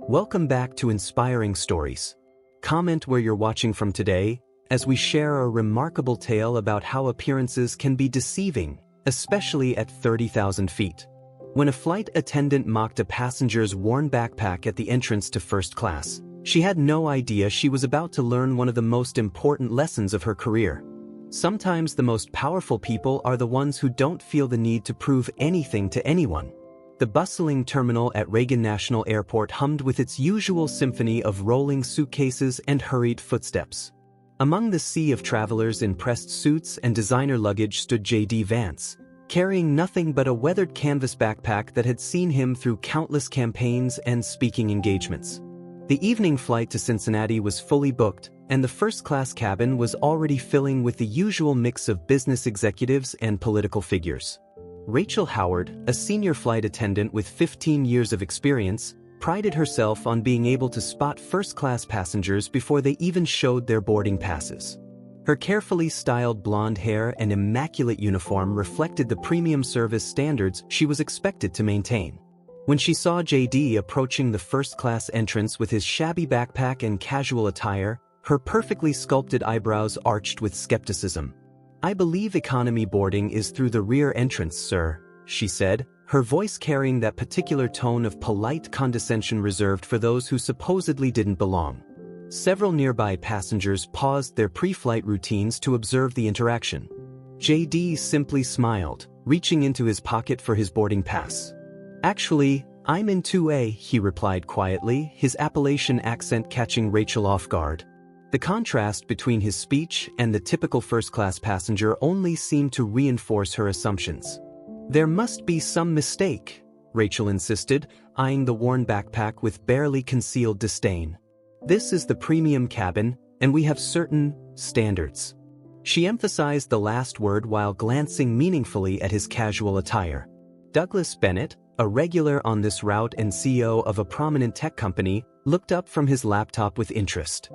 Welcome back to Inspiring Stories. Comment where you're watching from today, as we share a remarkable tale about how appearances can be deceiving, especially at 30,000 feet. When a flight attendant mocked a passenger's worn backpack at the entrance to first class, she had no idea she was about to learn one of the most important lessons of her career. Sometimes the most powerful people are the ones who don't feel the need to prove anything to anyone. The bustling terminal at Reagan National Airport hummed with its usual symphony of rolling suitcases and hurried footsteps. Among the sea of travelers in pressed suits and designer luggage stood Vance, carrying nothing but a weathered canvas backpack that had seen him through countless campaigns and speaking engagements. The evening flight to Cincinnati was fully booked, and the first-class cabin was already filling with the usual mix of business executives and political figures. Rachel Howard, a senior flight attendant with 15 years of experience, prided herself on being able to spot first-class passengers before they even showed their boarding passes. Her carefully styled blonde hair and immaculate uniform reflected the premium service standards she was expected to maintain. When she saw JD approaching the first-class entrance with his shabby backpack and casual attire, her perfectly sculpted eyebrows arched with skepticism. "I believe economy boarding is through the rear entrance, sir," she said, her voice carrying that particular tone of polite condescension reserved for those who supposedly didn't belong. Several nearby passengers paused their pre-flight routines to observe the interaction. JD simply smiled, reaching into his pocket for his boarding pass. "Actually, I'm in 2A, he replied quietly, his Appalachian accent catching Rachel off guard. The contrast between his speech and the typical first-class passenger only seemed to reinforce her assumptions. "There must be some mistake," Rachel insisted, eyeing the worn backpack with barely concealed disdain. "This is the premium cabin, and we have certain standards." She emphasized the last word while glancing meaningfully at his casual attire. Douglas Bennett, a regular on this route and CEO of a prominent tech company, looked up from his laptop with interest.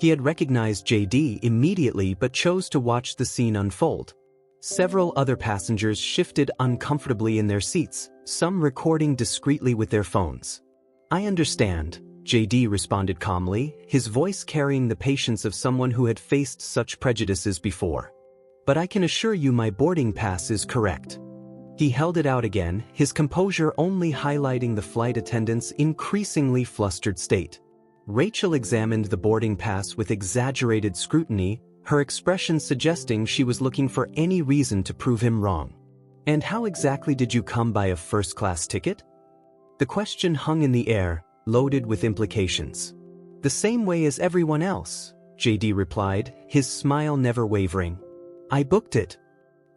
He had recognized JD immediately but chose to watch the scene unfold. Several other passengers shifted uncomfortably in their seats, some recording discreetly with their phones. "I understand," JD responded calmly, his voice carrying the patience of someone who had faced such prejudices before. "But I can assure you my boarding pass is correct." He held it out again, his composure only highlighting the flight attendant's increasingly flustered state. Rachel examined the boarding pass with exaggerated scrutiny, her expression suggesting she was looking for any reason to prove him wrong. "And how exactly did you come by a first-class ticket?" The question hung in the air, loaded with implications. "The same way as everyone else," JD replied, his smile never wavering. "I booked it."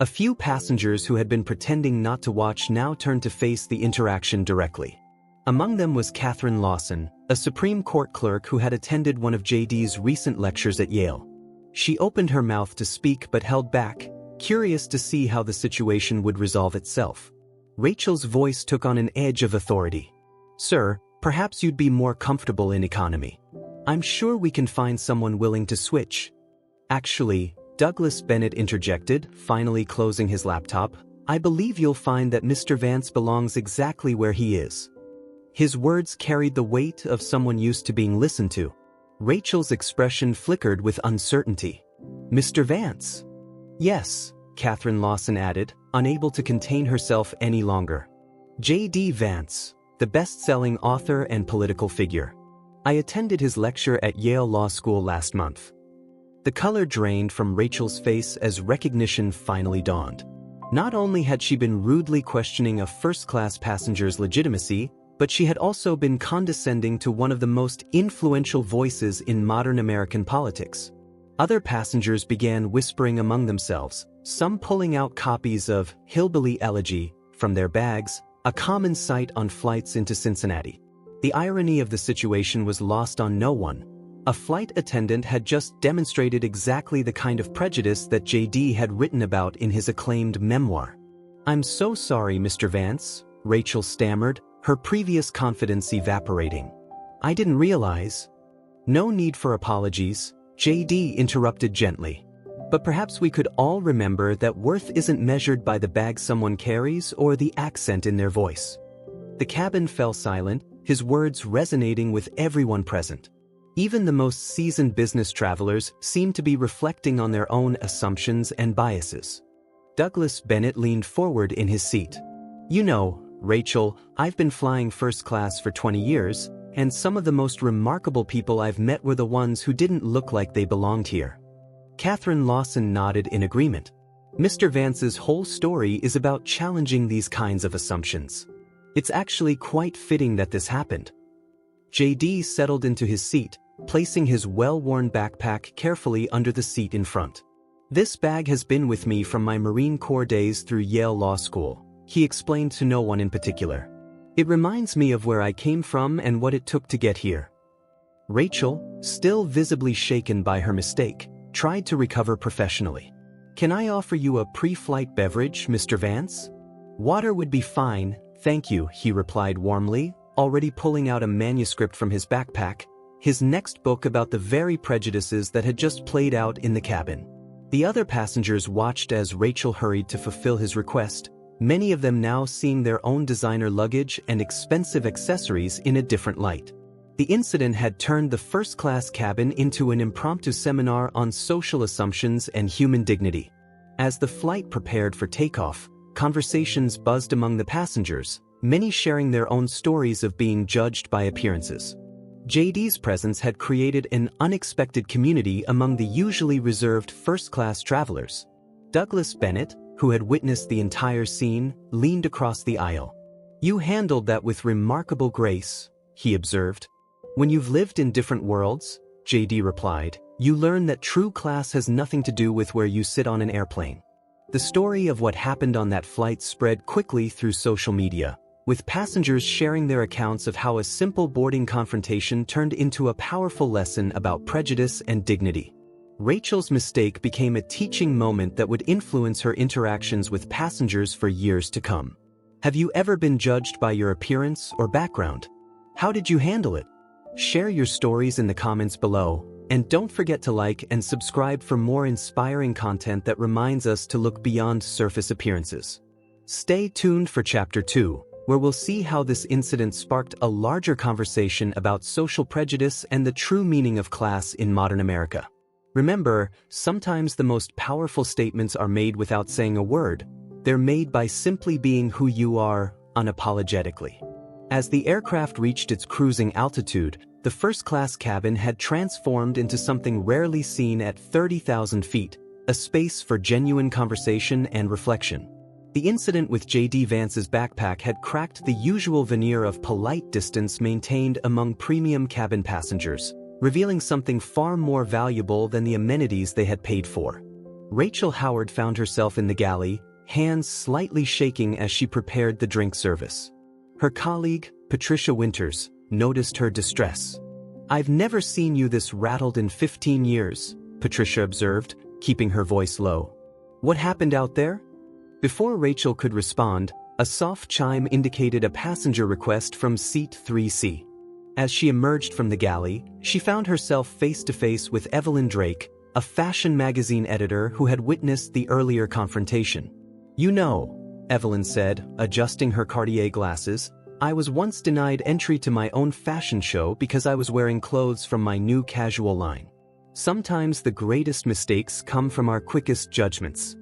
A few passengers who had been pretending not to watch now turned to face the interaction directly. Among them was Catherine Lawson, a Supreme Court clerk who had attended one of JD's recent lectures at Yale. She opened her mouth to speak but held back, curious to see how the situation would resolve itself. Rachel's voice took on an edge of authority. "Sir, perhaps you'd be more comfortable in economy. I'm sure we can find someone willing to switch." "Actually," Douglas Bennett interjected, finally closing his laptop, "I believe you'll find that Mr. Vance belongs exactly where he is." His words carried the weight of someone used to being listened to. Rachel's expression flickered with uncertainty. "Mr. Vance?" "Yes," Catherine Lawson added, unable to contain herself any longer. "J.D. Vance, the best-selling author and political figure. I attended his lecture at Yale Law School last month." The color drained from Rachel's face as recognition finally dawned. Not only had she been rudely questioning a first-class passenger's legitimacy, but she had also been condescending to one of the most influential voices in modern American politics. Other passengers began whispering among themselves, some pulling out copies of Hillbilly Elegy from their bags, a common sight on flights into Cincinnati. The irony of the situation was lost on no one. A flight attendant had just demonstrated exactly the kind of prejudice that JD had written about in his acclaimed memoir. "I'm so sorry, Mr. Vance," Rachel stammered, her previous confidence evaporating. "I didn't realize." "No need for apologies," JD interrupted gently. "But perhaps we could all remember that worth isn't measured by the bag someone carries or the accent in their voice." The cabin fell silent, his words resonating with everyone present. Even the most seasoned business travelers seemed to be reflecting on their own assumptions and biases. Douglas Bennett leaned forward in his seat. "You know, Rachel, I've been flying first class for 20 years, and some of the most remarkable people I've met were the ones who didn't look like they belonged here." Catherine Lawson nodded in agreement. Mr. Vance's whole story is about challenging these kinds of assumptions. It's actually quite fitting that this happened. JD settled into his seat, placing his well-worn backpack carefully under the seat in front. "This bag has been with me from my Marine Corps days through Yale Law School," he explained to no one in particular. "It reminds me of where I came from and what it took to get here." Rachel, still visibly shaken by her mistake, tried to recover professionally. "Can I offer you a pre-flight beverage, Mr. Vance?" "Water would be fine, thank you," he replied warmly, already pulling out a manuscript from his backpack, his next book about the very prejudices that had just played out in the cabin. The other passengers watched as Rachel hurried to fulfill his request, many of them now seeing their own designer luggage and expensive accessories in a different light. The incident had turned the first-class cabin into an impromptu seminar on social assumptions and human dignity. As the flight prepared for takeoff, conversations buzzed among the passengers, many sharing their own stories of being judged by appearances. JD's presence had created an unexpected community among the usually reserved first-class travelers. Douglas Bennett, who had witnessed the entire scene, leaned across the aisle. "You handled that with remarkable grace," he observed. "When you've lived in different worlds," JD replied, "you learn that true class has nothing to do with where you sit on an airplane." The story of what happened on that flight spread quickly through social media, with passengers sharing their accounts of how a simple boarding confrontation turned into a powerful lesson about prejudice and dignity. Rachel's mistake became a teaching moment that would influence her interactions with passengers for years to come. Have you ever been judged by your appearance or background? How did you handle it? Share your stories in the comments below, and don't forget to like and subscribe for more inspiring content that reminds us to look beyond surface appearances. Stay tuned for Chapter 2, where we'll see how this incident sparked a larger conversation about social prejudice and the true meaning of class in modern America. Remember, sometimes the most powerful statements are made without saying a word. They're made by simply being who you are, unapologetically. As the aircraft reached its cruising altitude, the first-class cabin had transformed into something rarely seen at 30,000 feet, a space for genuine conversation and reflection. The incident with JD Vance's backpack had cracked the usual veneer of polite distance maintained among premium cabin passengers, revealing something far more valuable than the amenities they had paid for. Rachel Howard found herself in the galley, hands slightly shaking as she prepared the drink service. Her colleague, Patricia Winters, noticed her distress. "I've never seen you this rattled in 15 years, Patricia observed, keeping her voice low. "What happened out there?" Before Rachel could respond, a soft chime indicated a passenger request from seat 3C. As she emerged from the galley, she found herself face-to-face with Evelyn Drake, a fashion magazine editor who had witnessed the earlier confrontation. "You know," Evelyn said, adjusting her Cartier glasses, "I was once denied entry to my own fashion show because I was wearing clothes from my new casual line. Sometimes the greatest mistakes come from our quickest judgments."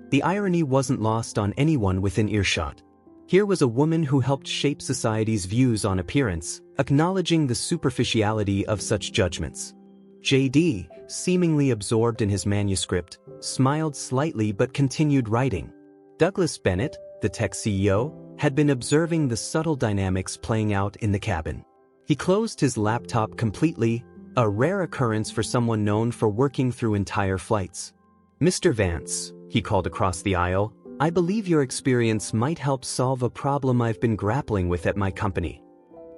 The irony wasn't lost on anyone within earshot. Here was a woman who helped shape society's views on appearance, acknowledging the superficiality of such judgments. JD, seemingly absorbed in his manuscript, smiled slightly but continued writing. Douglas Bennett, the tech CEO, had been observing the subtle dynamics playing out in the cabin. He closed his laptop completely, a rare occurrence for someone known for working through entire flights. "Mr. Vance," he called across the aisle, "I believe your experience might help solve a problem I've been grappling with at my company."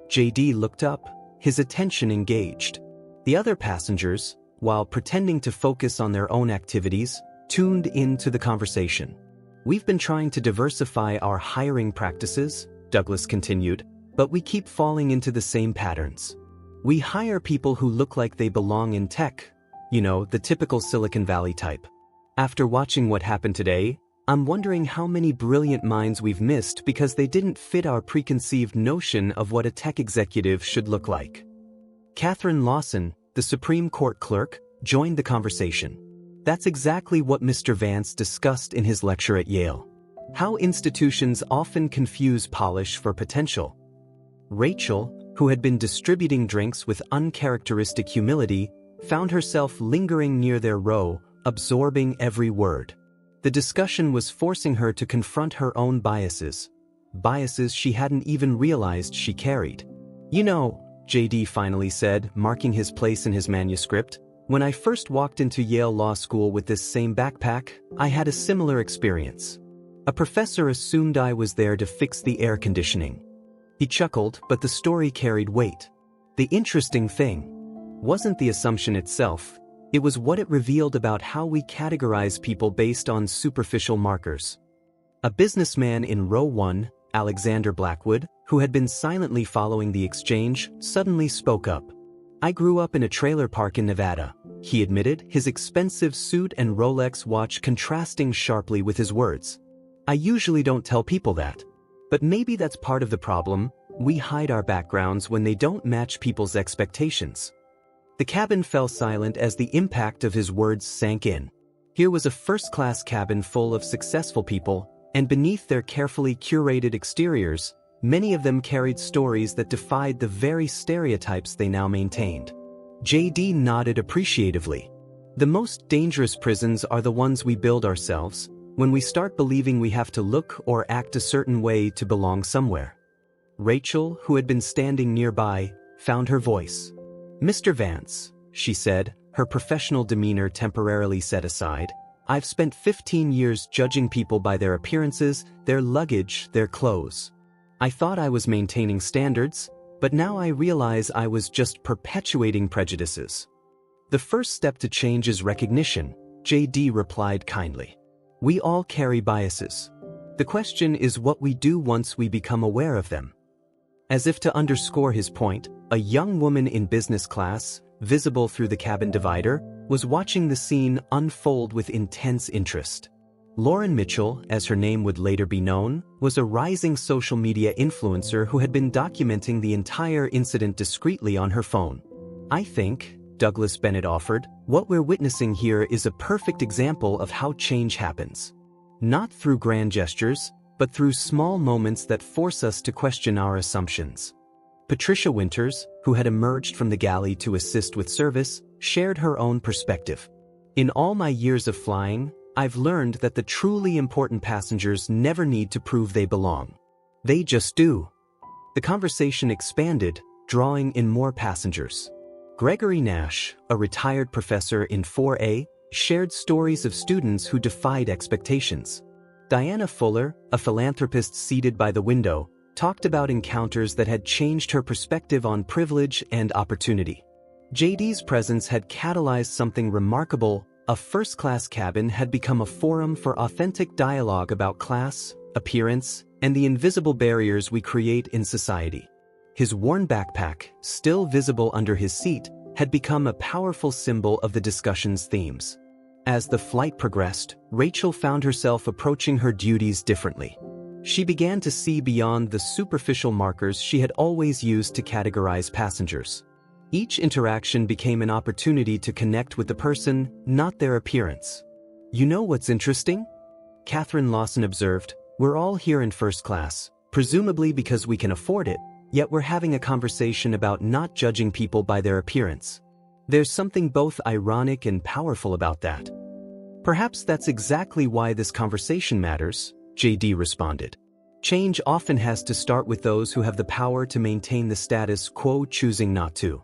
JD looked up, his attention engaged. The other passengers, while pretending to focus on their own activities, tuned into the conversation. "We've been trying to diversify our hiring practices," Douglas continued, "but we keep falling into the same patterns. We hire people who look like they belong in tech, you know, the typical Silicon Valley type." After watching what happened today, I'm wondering how many brilliant minds we've missed because they didn't fit our preconceived notion of what a tech executive should look like. Catherine Lawson, the Supreme Court clerk, joined the conversation. That's exactly what Mr. Vance discussed in his lecture at Yale. How institutions often confuse polish for potential. Rachel, who had been distributing drinks with uncharacteristic humility, found herself lingering near their row, absorbing every word. The discussion was forcing her to confront her own biases she hadn't even realized she carried. "You know," JD finally said, marking his place in his manuscript, "when I first walked into Yale Law School with this same backpack, I had a similar experience. A professor assumed I was there to fix the air conditioning." He chuckled, but the story carried weight. The interesting thing wasn't the assumption itself, it was what it revealed about how we categorize people based on superficial markers. A businessman in row 1, Alexander Blackwood, who had been silently following the exchange, suddenly spoke up. "I grew up in a trailer park in Nevada," he admitted, his expensive suit and Rolex watch contrasting sharply with his words. "I usually don't tell people that. But maybe that's part of the problem, we hide our backgrounds when they don't match people's expectations." The cabin fell silent as the impact of his words sank in. Here was a first-class cabin full of successful people, and beneath their carefully curated exteriors, many of them carried stories that defied the very stereotypes they now maintained. JD nodded appreciatively. "The most dangerous prisons are the ones we build ourselves, when we start believing we have to look or act a certain way to belong somewhere." Rachel, who had been standing nearby, found her voice. "Mr. Vance," she said, her professional demeanor temporarily set aside, "I've spent 15 years judging people by their appearances, their luggage, their clothes. I thought I was maintaining standards, but now I realize I was just perpetuating prejudices." "The first step to change is recognition," JD replied kindly. "We all carry biases. The question is what we do once we become aware of them." As if to underscore his point, a young woman in business class, visible through the cabin divider, was watching the scene unfold with intense interest. Lauren Mitchell, as her name would later be known, was a rising social media influencer who had been documenting the entire incident discreetly on her phone. "I think," Douglas Bennett offered, "what we're witnessing here is a perfect example of how change happens. Not through grand gestures, but through small moments that force us to question our assumptions." Patricia Winters, who had emerged from the galley to assist with service, shared her own perspective. "In all my years of flying, I've learned that the truly important passengers never need to prove they belong. They just do." The conversation expanded, drawing in more passengers. Gregory Nash, a retired professor in 4A, shared stories of students who defied expectations. Diana Fuller, a philanthropist seated by the window, talked about encounters that had changed her perspective on privilege and opportunity. JD's presence had catalyzed something remarkable. A first-class cabin had become a forum for authentic dialogue about class, appearance, and the invisible barriers we create in society. His worn backpack, still visible under his seat, had become a powerful symbol of the discussion's themes. As the flight progressed, Rachel found herself approaching her duties differently. She began to see beyond the superficial markers she had always used to categorize passengers. Each interaction became an opportunity to connect with the person, not their appearance. "You know what's interesting?" Catherine Lawson observed, "We're all here in first class, presumably because we can afford it, yet we're having a conversation about not judging people by their appearance. There's something both ironic and powerful about that." "Perhaps that's exactly why this conversation matters," JD responded. "Change often has to start with those who have the power to maintain the status quo choosing not to."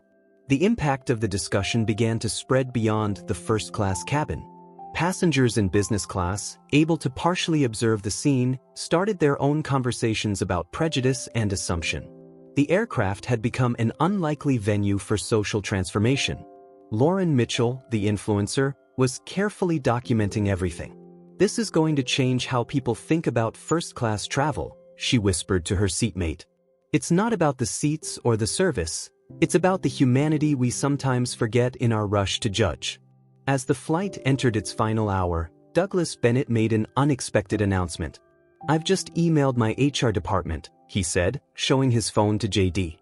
The impact of the discussion began to spread beyond the first-class cabin. Passengers in business class, able to partially observe the scene, started their own conversations about prejudice and assumption. The aircraft had become an unlikely venue for social transformation. Lauren Mitchell, the influencer, was carefully documenting everything. "This is going to change how people think about first-class travel," she whispered to her seatmate. "It's not about the seats or the service, it's about the humanity we sometimes forget in our rush to judge." As the flight entered its final hour, Douglas Bennett made an unexpected announcement. "I've just emailed my HR department," he said, showing his phone to JD.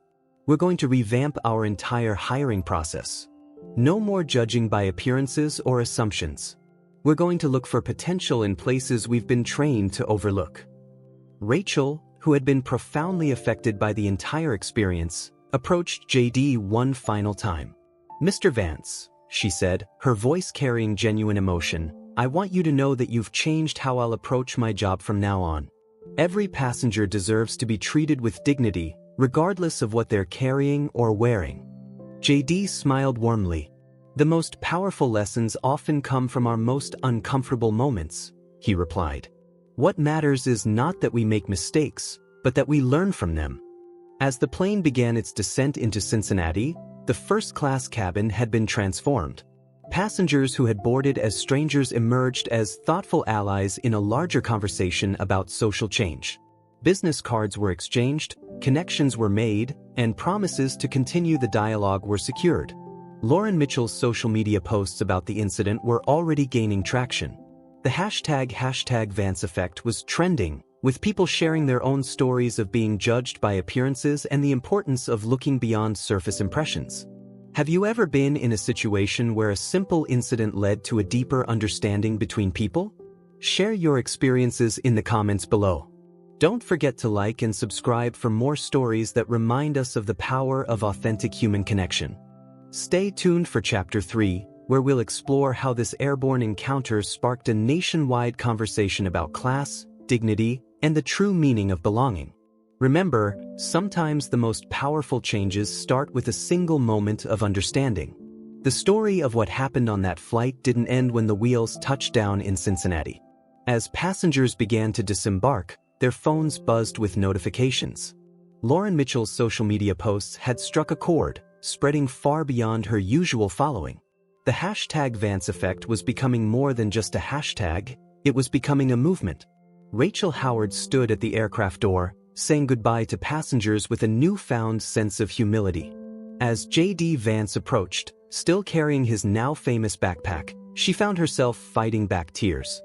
"We're going to revamp our entire hiring process. No more judging by appearances or assumptions. We're going to look for potential in places we've been trained to overlook." Rachel, who had been profoundly affected by the entire experience, approached JD one final time. "Mr. Vance," she said, her voice carrying genuine emotion, "I want you to know that you've changed how I'll approach my job from now on. Every passenger deserves to be treated with dignity, regardless of what they're carrying or wearing." JD smiled warmly. "The most powerful lessons often come from our most uncomfortable moments," he replied. "What matters is not that we make mistakes, but that we learn from them." As the plane began its descent into Cincinnati, the first-class cabin had been transformed. Passengers who had boarded as strangers emerged as thoughtful allies in a larger conversation about social change. Business cards were exchanged, connections were made, and promises to continue the dialogue were secured. Lauren Mitchell's social media posts about the incident were already gaining traction. The hashtag Vance effect was trending, with people sharing their own stories of being judged by appearances and the importance of looking beyond surface impressions. Have you ever been in a situation where a simple incident led to a deeper understanding between people? Share your experiences in the comments below. Don't forget to like and subscribe for more stories that remind us of the power of authentic human connection. Stay tuned for Chapter 3, where we'll explore how this airborne encounter sparked a nationwide conversation about class, dignity, and the true meaning of belonging. Remember, sometimes the most powerful changes start with a single moment of understanding. The story of what happened on that flight didn't end when the wheels touched down in Cincinnati. As passengers began to disembark, their phones buzzed with notifications. Lauren Mitchell's social media posts had struck a chord, spreading far beyond her usual following. The hashtag Vance effect was becoming more than just a hashtag, it was becoming a movement. Rachel Howard stood at the aircraft door, saying goodbye to passengers with a newfound sense of humility. As JD Vance approached, still carrying his now famous backpack, she found herself fighting back tears.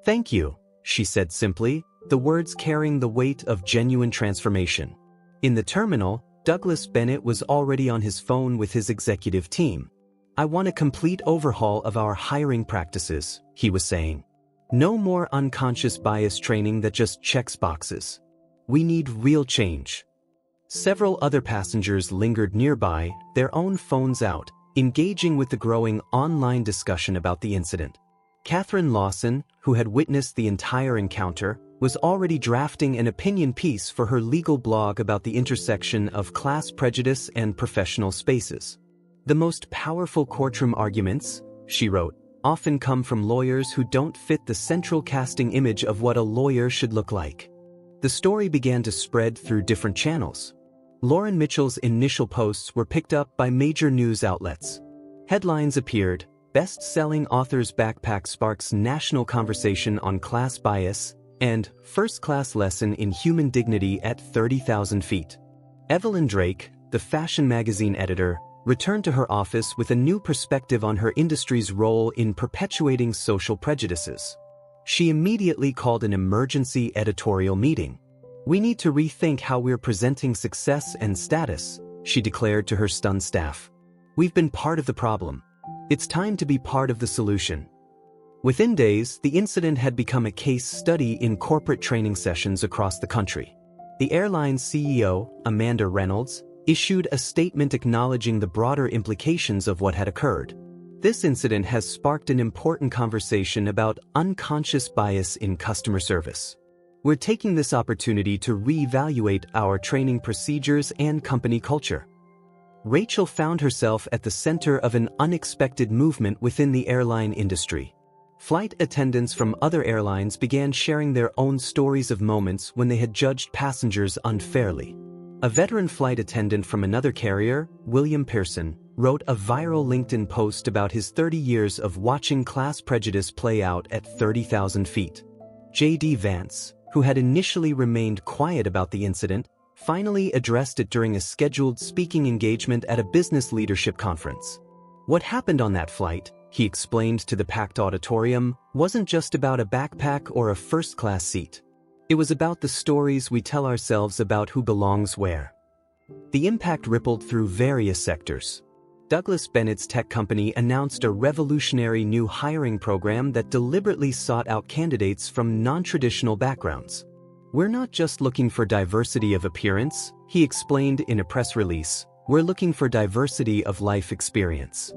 "Thank you," she said simply, the words carrying the weight of genuine transformation. In the terminal, Douglas Bennett was already on his phone with his executive team. "I want a complete overhaul of our hiring practices," he was saying. "No more unconscious bias training that just checks boxes. We need real change." Several other passengers lingered nearby, their own phones out, engaging with the growing online discussion about the incident. Catherine Lawson, who had witnessed the entire encounter, was already drafting an opinion piece for her legal blog about the intersection of class prejudice and professional spaces. "The most powerful courtroom arguments," she wrote, "often come from lawyers who don't fit the central casting image of what a lawyer should look like." The story began to spread through different channels. Lauren Mitchell's initial posts were picked up by major news outlets. Headlines appeared: "Best-selling author's backpack sparks national conversation on class bias," and "First-class lesson in human dignity at 30,000 feet." Evelyn Drake, the fashion magazine editor, returned to her office with a new perspective on her industry's role in perpetuating social prejudices. She immediately called an emergency editorial meeting. "We need to rethink how we're presenting success and status," she declared to her stunned staff. "We've been part of the problem. It's time to be part of the solution." Within days, the incident had become a case study in corporate training sessions across the country. The airline's CEO, Amanda Reynolds, issued a statement acknowledging the broader implications of what had occurred. This incident has sparked an important conversation about unconscious bias in customer service. We're taking this opportunity to reevaluate our training procedures and company culture. Rachel found herself at the center of an unexpected movement within the airline industry. Flight attendants from other airlines began sharing their own stories of moments when they had judged passengers unfairly. A veteran flight attendant from another carrier, William Pearson, wrote a viral LinkedIn post about his 30 years of watching class prejudice play out at 30,000 feet. JD Vance, who had initially remained quiet about the incident, finally addressed it during a scheduled speaking engagement at a business leadership conference. "What happened on that flight," he explained to the packed auditorium, wasn't just about a backpack or a first-class seat. It was about the stories we tell ourselves about who belongs where. The impact rippled through various sectors. Douglas Bennett's tech company announced a revolutionary new hiring program that deliberately sought out candidates from non-traditional backgrounds. "We're not just looking for diversity of appearance," he explained in a press release. "We're looking for diversity of life experience."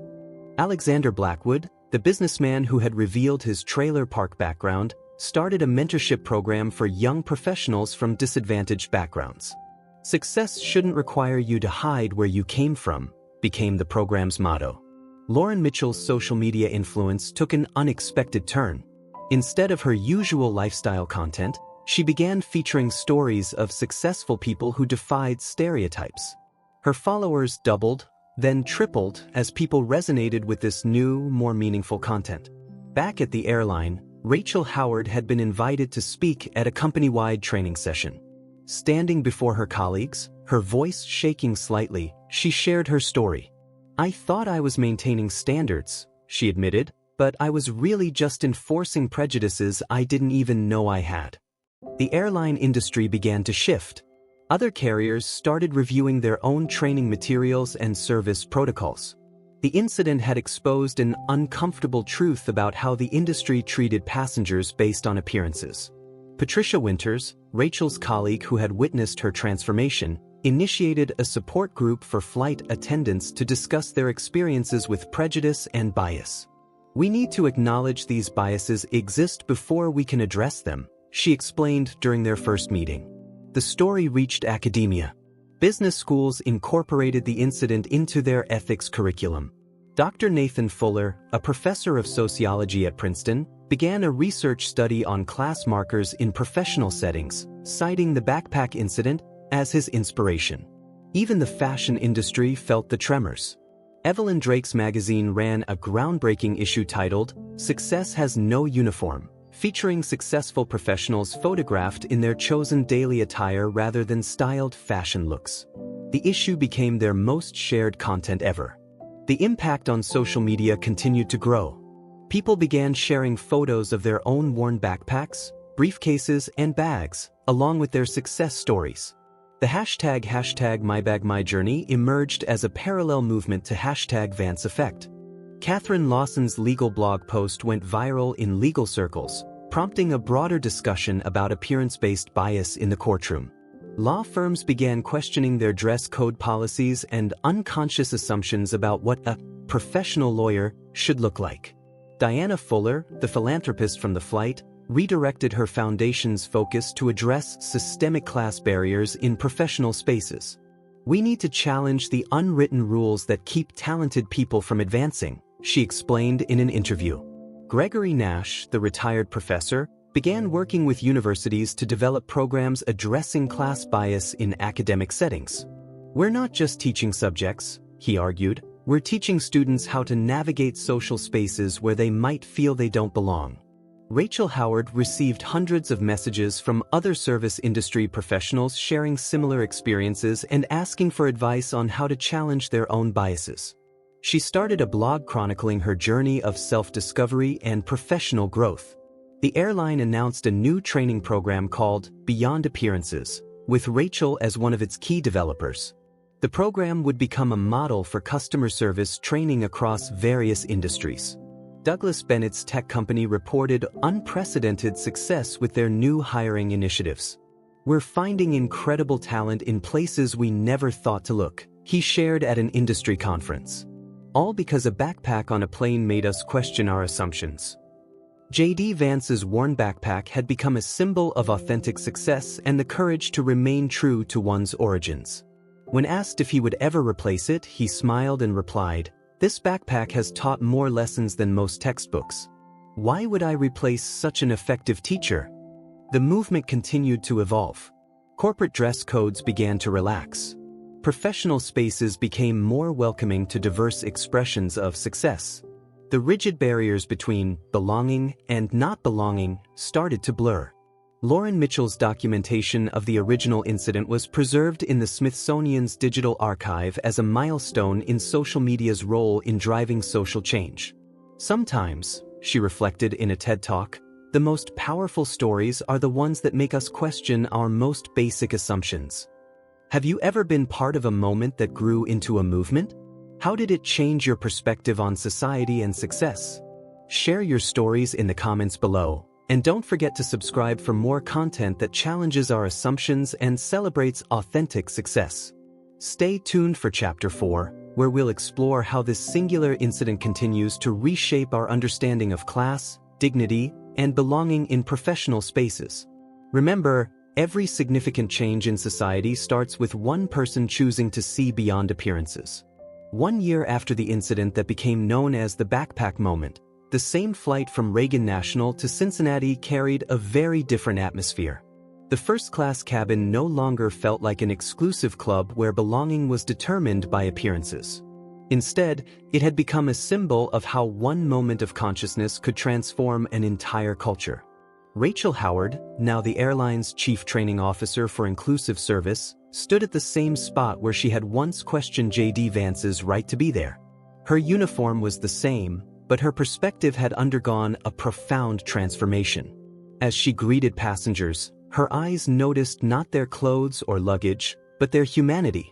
Alexander Blackwood, the businessman who had revealed his trailer park background, started a mentorship program for young professionals from disadvantaged backgrounds. "Success shouldn't require you to hide where you came from," became the program's motto. Lauren Mitchell's social media influence took an unexpected turn. Instead of her usual lifestyle content, she began featuring stories of successful people who defied stereotypes. Her followers doubled, then tripled as people resonated with this new, more meaningful content. Back at the airline, Rachel Howard had been invited to speak at a company-wide training session. Standing before her colleagues, her voice shaking slightly, she shared her story. "I thought I was maintaining standards," she admitted, "but I was really just enforcing prejudices I didn't even know I had." The airline industry began to shift. Other carriers started reviewing their own training materials and service protocols. The incident had exposed an uncomfortable truth about how the industry treated passengers based on appearances. Patricia Winters, Rachel's colleague who had witnessed her transformation, initiated a support group for flight attendants to discuss their experiences with prejudice and bias. "We need to acknowledge these biases exist before we can address them," she explained during their first meeting. The story reached academia. Business schools incorporated the incident into their ethics curriculum. Dr. Nathan Fuller, a professor of sociology at Princeton, began a research study on class markers in professional settings, citing the backpack incident as his inspiration. Even the fashion industry felt the tremors. Evelyn Drake's magazine ran a groundbreaking issue titled, "Success Has No Uniform," featuring successful professionals photographed in their chosen daily attire rather than styled fashion looks. The issue became their most shared content ever. The impact on social media continued to grow. People began sharing photos of their own worn backpacks, briefcases, and bags, along with their success stories. The hashtag #MyBagMyJourney emerged as a parallel movement to hashtag Vance effect. Catherine Lawson's legal blog post went viral in legal circles, prompting a broader discussion about appearance-based bias in the courtroom. Law firms began questioning their dress code policies and unconscious assumptions about what a professional lawyer should look like. Diana Fuller, the philanthropist from the flight, redirected her foundation's focus to address systemic class barriers in professional spaces. "We need to challenge the unwritten rules that keep talented people from advancing," she explained in an interview. Gregory Nash, the retired professor, began working with universities to develop programs addressing class bias in academic settings. "We're not just teaching subjects," he argued, "we're teaching students how to navigate social spaces where they might feel they don't belong." Rachel Howard received hundreds of messages from other service industry professionals sharing similar experiences and asking for advice on how to challenge their own biases. She started a blog chronicling her journey of self-discovery and professional growth. The airline announced a new training program called Beyond Appearances, with Rachel as one of its key developers. The program would become a model for customer service training across various industries. Douglas Bennett's tech company reported unprecedented success with their new hiring initiatives. "We're finding incredible talent in places we never thought to look," he shared at an industry conference. "All because a backpack on a plane made us question our assumptions." J.D. Vance's worn backpack had become a symbol of authentic success and the courage to remain true to one's origins. When asked if he would ever replace it, he smiled and replied, "This backpack has taught more lessons than most textbooks. Why would I replace such an effective teacher?" The movement continued to evolve. Corporate dress codes began to relax. Professional spaces became more welcoming to diverse expressions of success. The rigid barriers between belonging and not belonging started to blur. Lauren Mitchell's documentation of the original incident was preserved in the Smithsonian's Digital Archive as a milestone in social media's role in driving social change. Sometimes, she reflected in a TED Talk, the most powerful stories are the ones that make us question our most basic assumptions. Have you ever been part of a moment that grew into a movement? How did it change your perspective on society and success? Share your stories in the comments below, and don't forget to subscribe for more content that challenges our assumptions and celebrates authentic success. Stay tuned for Chapter 4, where we'll explore how this singular incident continues to reshape our understanding of class, dignity, and belonging in professional spaces. Remember, every significant change in society starts with one person choosing to see beyond appearances. 1 year after the incident that became known as the backpack moment, the same flight from Reagan National to Cincinnati carried a very different atmosphere. The first-class cabin no longer felt like an exclusive club where belonging was determined by appearances. Instead, it had become a symbol of how one moment of consciousness could transform an entire culture. Rachel Howard, now the airline's chief training officer for inclusive service, stood at the same spot where she had once questioned J.D. Vance's right to be there. Her uniform was the same, but her perspective had undergone a profound transformation. As she greeted passengers, her eyes noticed not their clothes or luggage, but their humanity.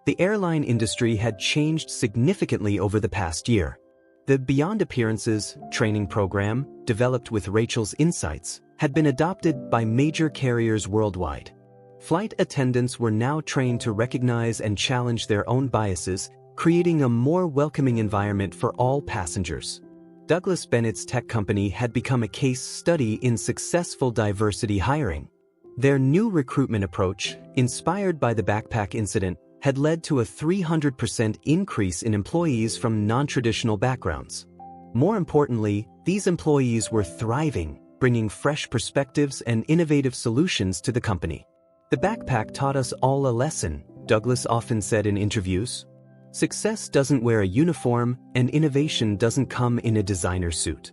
The airline industry had changed significantly over the past year. The Beyond Appearances training program, developed with Rachel's insights, had been adopted by major carriers worldwide. Flight attendants were now trained to recognize and challenge their own biases, creating a more welcoming environment for all passengers. Douglas Bennett's tech company had become a case study in successful diversity hiring. Their new recruitment approach, inspired by the backpack incident, had led to a 300% increase in employees from non-traditional backgrounds. More importantly, these employees were thriving, bringing fresh perspectives and innovative solutions to the company. The backpack taught us all a lesson, Douglas often said in interviews. Success doesn't wear a uniform, and innovation doesn't come in a designer suit.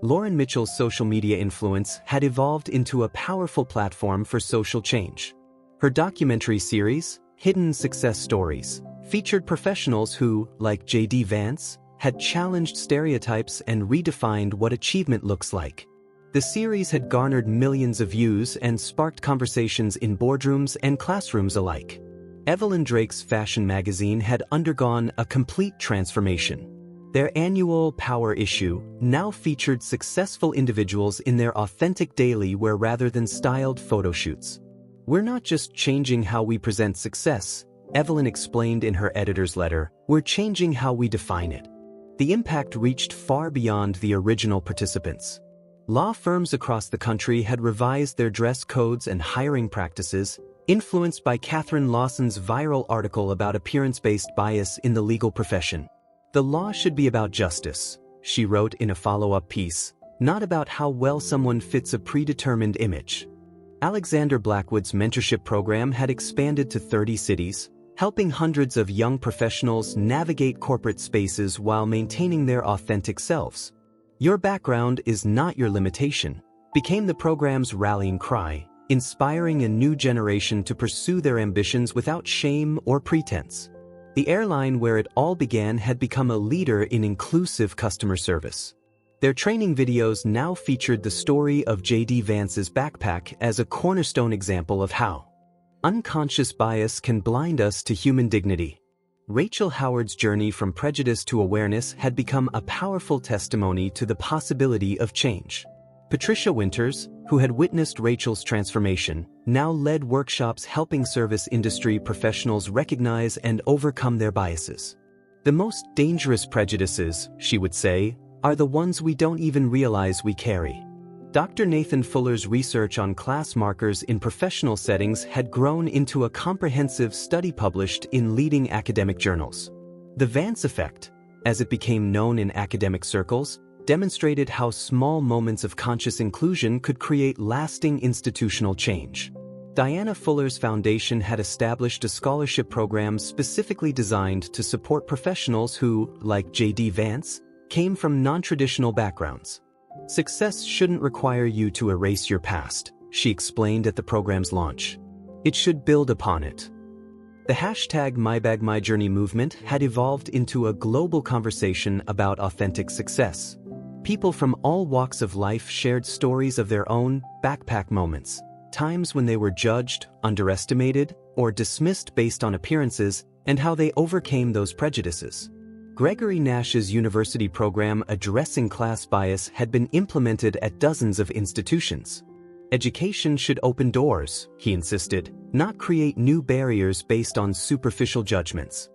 Lauren Mitchell's social media influence had evolved into a powerful platform for social change. Her documentary series, Hidden Success Stories, featured professionals who, like J.D. Vance, had challenged stereotypes and redefined what achievement looks like. The series had garnered millions of views and sparked conversations in boardrooms and classrooms alike. Evelyn Drake's fashion magazine had undergone a complete transformation. Their annual Power issue now featured successful individuals in their authentic daily wear rather than styled photo shoots. "We're not just changing how we present success," Evelyn explained in her editor's letter, "we're changing how we define it." The impact reached far beyond the original participants. Law firms across the country had revised their dress codes and hiring practices, influenced by Catherine Lawson's viral article about appearance-based bias in the legal profession. "The law should be about justice," she wrote in a follow-up piece, "not about how well someone fits a predetermined image." Alexander Blackwood's mentorship program had expanded to 30 cities, helping hundreds of young professionals navigate corporate spaces while maintaining their authentic selves. "Your background is not your limitation," became the program's rallying cry, inspiring a new generation to pursue their ambitions without shame or pretense. The airline where it all began had become a leader in inclusive customer service. Their training videos now featured the story of J.D. Vance's backpack as a cornerstone example of how unconscious bias can blind us to human dignity. Rachel Howard's journey from prejudice to awareness had become a powerful testimony to the possibility of change. Patricia Winters, who had witnessed Rachel's transformation, now led workshops helping service industry professionals recognize and overcome their biases. "The most dangerous prejudices," she would say, "are the ones we don't even realize we carry." Dr. Nathan Fuller's research on class markers in professional settings had grown into a comprehensive study published in leading academic journals. The Vance effect, as it became known in academic circles, demonstrated how small moments of conscious inclusion could create lasting institutional change. Diana Fuller's foundation had established a scholarship program specifically designed to support professionals who, like J.D. Vance, came from non-traditional backgrounds. "Success shouldn't require you to erase your past," she explained at the program's launch. "It should build upon it." The hashtag #MyBagMyJourney movement had evolved into a global conversation about authentic success. People from all walks of life shared stories of their own backpack moments, times when they were judged, underestimated, or dismissed based on appearances, and how they overcame those prejudices. Gregory Nash's university program addressing class bias had been implemented at dozens of institutions. Education should open doors, he insisted, not create new barriers based on superficial judgments.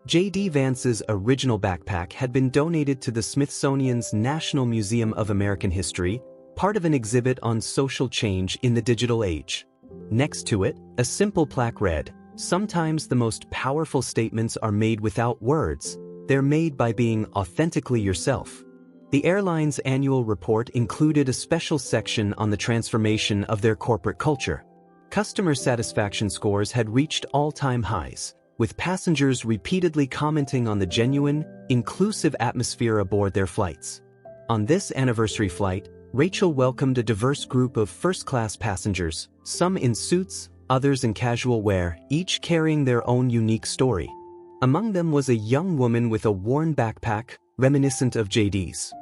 J.D. Vance's original backpack had been donated to the Smithsonian's National Museum of American History, part of an exhibit on social change in the digital age. Next to it, a simple plaque read, "Sometimes the most powerful statements are made without words. They're made by being authentically yourself." The airline's annual report included a special section on the transformation of their corporate culture. Customer satisfaction scores had reached all-time highs, with passengers repeatedly commenting on the genuine, inclusive atmosphere aboard their flights. On this anniversary flight, Rachel welcomed a diverse group of first-class passengers, some in suits, others in casual wear, each carrying their own unique story. Among them was a young woman with a worn backpack, reminiscent of JD's.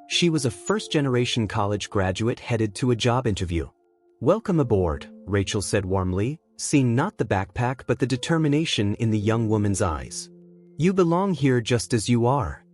She was a first-generation college graduate headed to a job interview. "Welcome aboard," Rachel said warmly, seeing not the backpack but the determination in the young woman's eyes. "You belong here just as you are."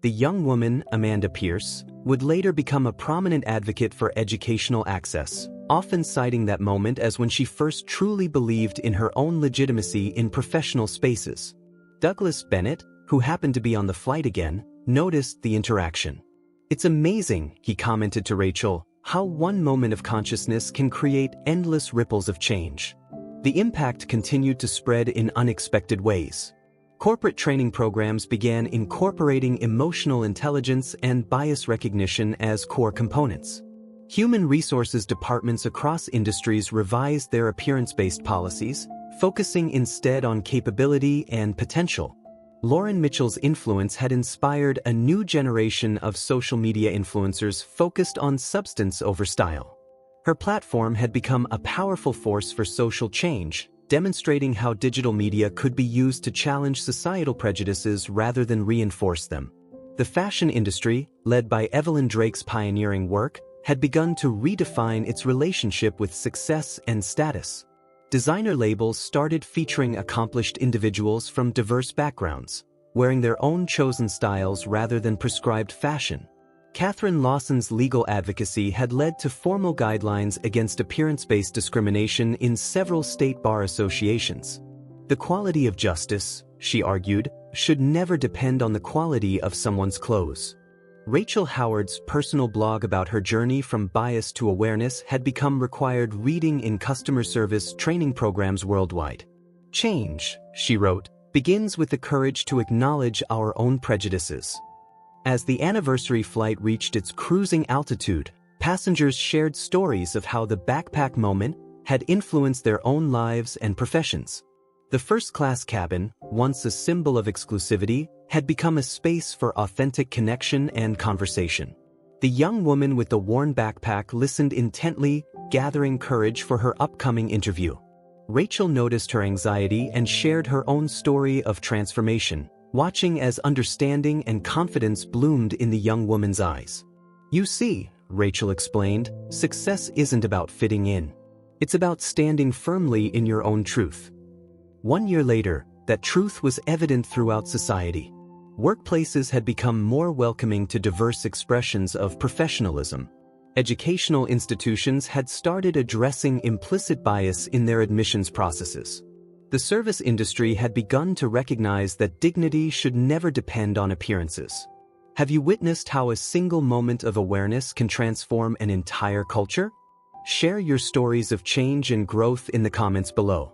The young woman, Amanda Pierce, would later become a prominent advocate for educational access, often citing that moment as when she first truly believed in her own legitimacy in professional spaces. Douglas Bennett, who happened to be on the flight again, noticed the interaction. "It's amazing," he commented to Rachel, "how one moment of consciousness can create endless ripples of change." The impact continued to spread in unexpected ways. Corporate training programs began incorporating emotional intelligence and bias recognition as core components. Human resources departments across industries revised their appearance-based policies, focusing instead on capability and potential. Lauren Mitchell's influence had inspired a new generation of social media influencers focused on substance over style. Her platform had become a powerful force for social change, demonstrating how digital media could be used to challenge societal prejudices rather than reinforce them. The fashion industry, led by Evelyn Drake's pioneering work, had begun to redefine its relationship with success and status. Designer labels started featuring accomplished individuals from diverse backgrounds, wearing their own chosen styles rather than prescribed fashion. Catherine Lawson's legal advocacy had led to formal guidelines against appearance-based discrimination in several state bar associations. The quality of justice, she argued, should never depend on the quality of someone's clothes. Rachel Howard's personal blog about her journey from bias to awareness had become required reading in customer service training programs worldwide. "Change," she wrote, "begins with the courage to acknowledge our own prejudices." As the anniversary flight reached its cruising altitude, passengers shared stories of how the backpack moment had influenced their own lives and professions. The first-class cabin, once a symbol of exclusivity, had become a space for authentic connection and conversation. The young woman with the worn backpack listened intently, gathering courage for her upcoming interview. Rachel noticed her anxiety and shared her own story of transformation, watching as understanding and confidence bloomed in the young woman's eyes. "You see," Rachel explained, "success isn't about fitting in. It's about standing firmly in your own truth." 1 year later, that truth was evident throughout society. Workplaces had become more welcoming to diverse expressions of professionalism. Educational institutions had started addressing implicit bias in their admissions processes. The service industry had begun to recognize that dignity should never depend on appearances. Have you witnessed how a single moment of awareness can transform an entire culture? Share your stories of change and growth in the comments below.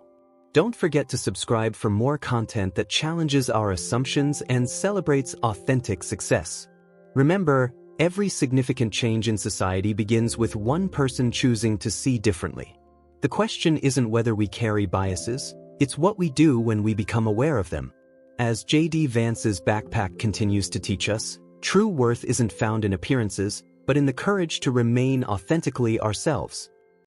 Don't forget to subscribe for more content that challenges our assumptions and celebrates authentic success. Remember, every significant change in society begins with one person choosing to see differently. The question isn't whether we carry biases, it's what we do when we become aware of them. As J.D. Vance's backpack continues to teach us, true worth isn't found in appearances, but in the courage to remain authentically ourselves.